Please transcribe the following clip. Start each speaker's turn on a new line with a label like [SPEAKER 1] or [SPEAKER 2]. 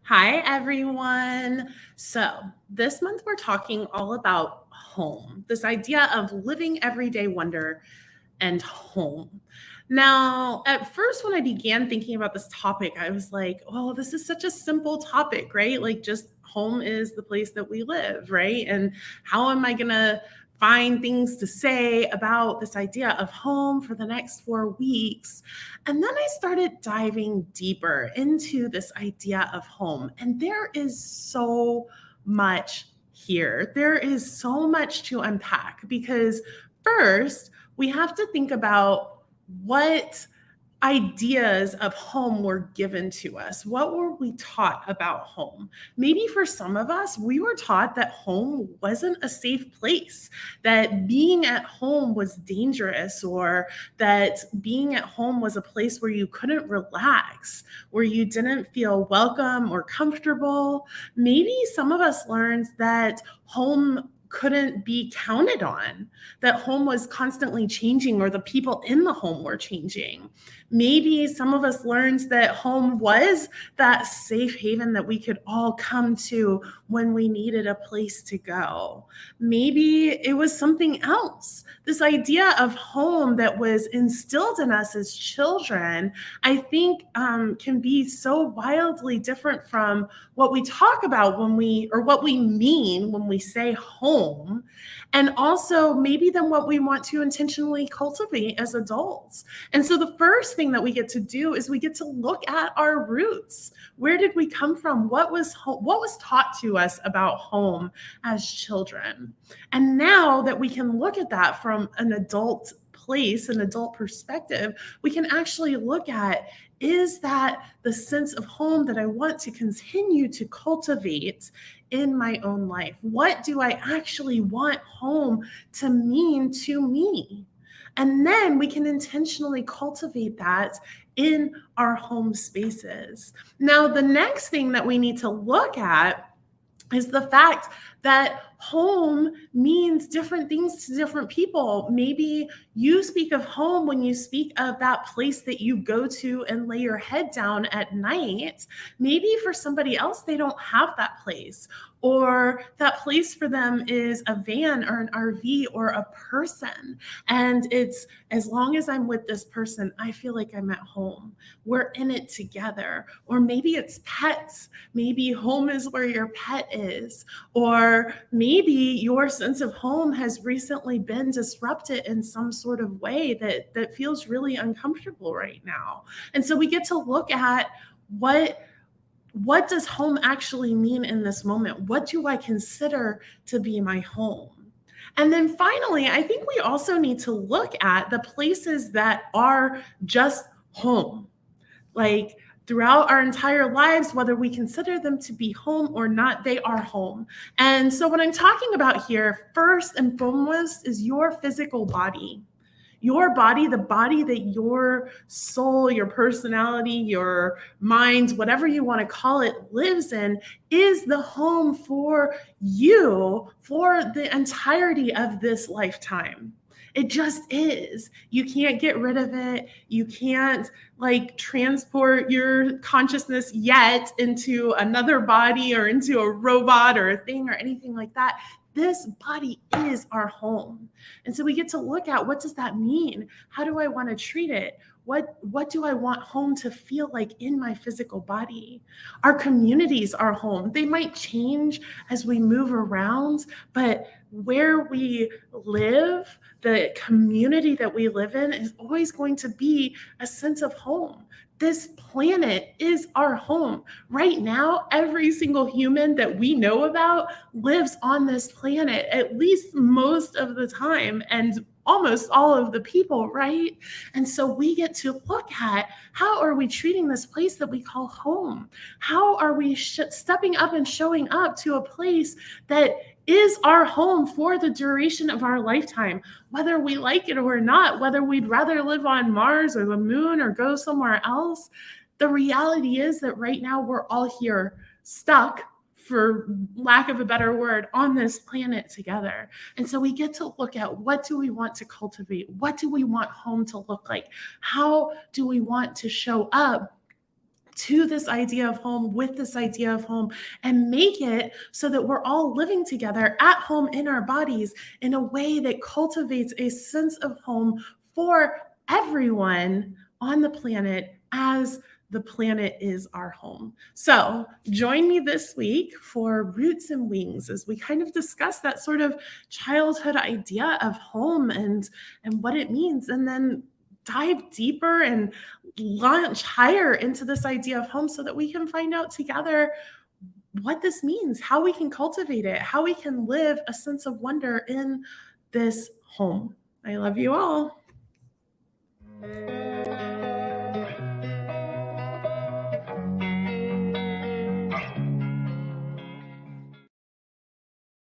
[SPEAKER 1] Hi, everyone. So, this month we're talking all about home, this idea of living everyday wonder and home. Now, at first, when I began thinking about this topic, I was like, oh, this is such a simple topic, right? Like, just home is the place that we live, right? And how am I going to find things to say about this idea of home for the next 4 weeks? And then I started diving deeper into this idea of home. And there is so much here. There is so much to unpack because, first, we have to think about what ideas of home were given to us. What were we taught about home? Maybe for some of us, we were taught that home wasn't a safe place, that being at home was dangerous, or that being at home was a place where you couldn't relax, where you didn't feel welcome or comfortable. Maybe some of us learned that home couldn't be counted on, that home was constantly changing or the people in the home were changing. Maybe some of us learned that home was that safe haven that we could all come to when we needed a place to go. Maybe it was something else. This idea of home that was instilled in us as children, I think, can be so wildly different from what we talk about or what we mean when we say home, and also maybe than what we want to intentionally cultivate as adults. And so the first thing that we get to do is we get to look at our roots. Where did we come from? What was taught to us about home as children? And now that we can look at that from an adult place, an adult perspective, we can actually look at, is that the sense of home that I want to continue to cultivate in my own life? What do I actually want home to mean to me? And then we can intentionally cultivate that in our home spaces. Now, the next thing that we need to look at is the fact that home means different things to different people. Maybe you speak of home when you speak of that place that you go to and lay your head down at night. Maybe for somebody else, they don't have that place, or that place for them is a van or an RV or a person. And it's, as long as I'm with this person, I feel like I'm at home. We're in it together. Or maybe it's pets. Maybe home is where your pet is. Or maybe your sense of home has recently been disrupted in some sort of way that feels really uncomfortable right now. And so we get to look at what does home actually mean in this moment? What do I consider to be my home? And then finally, I think we also need to look at the places that are just home. Like, throughout our entire lives, whether we consider them to be home or not, they are home. And so what I'm talking about here, first and foremost, is your physical body. Your body, the body that your soul, your personality, your mind, whatever you want to call it, lives in, is the home for you for the entirety of this lifetime. It just is. You can't get rid of it. You can't transport your consciousness yet into another body or into a robot or a thing or anything like that. This body is our home. And so we get to look at, what does that mean? How do I want to treat it? What do I want home to feel like in my physical body? Our communities are home. They might change as we move around, but where we live, the community that we live in, is always going to be a sense of home. This planet is our home. Right now, every single human that we know about lives on this planet, at least most of the time, and almost all of the people, right? And so we get to look at, how are we treating this place that we call home? How are we stepping up and showing up to a place that is our home for the duration of our lifetime, whether we like it or not, whether we'd rather live on Mars or the moon or go somewhere else? The reality is that right now we're all here, stuck for lack of a better word, on this planet together. And so we get to look at, what do we want to cultivate? What do we want home to look like? How do we want to show up to this idea of home, with this idea of home, and make it so that we're all living together at home in our bodies in a way that cultivates a sense of home for everyone on the planet, as the planet is our home. So join me this week for Roots and Wings as we kind of discuss that sort of childhood idea of home and what it means, and then dive deeper and launch higher into this idea of home so that we can find out together what this means, how we can cultivate it, how we can live a sense of wonder in this home. I love you all.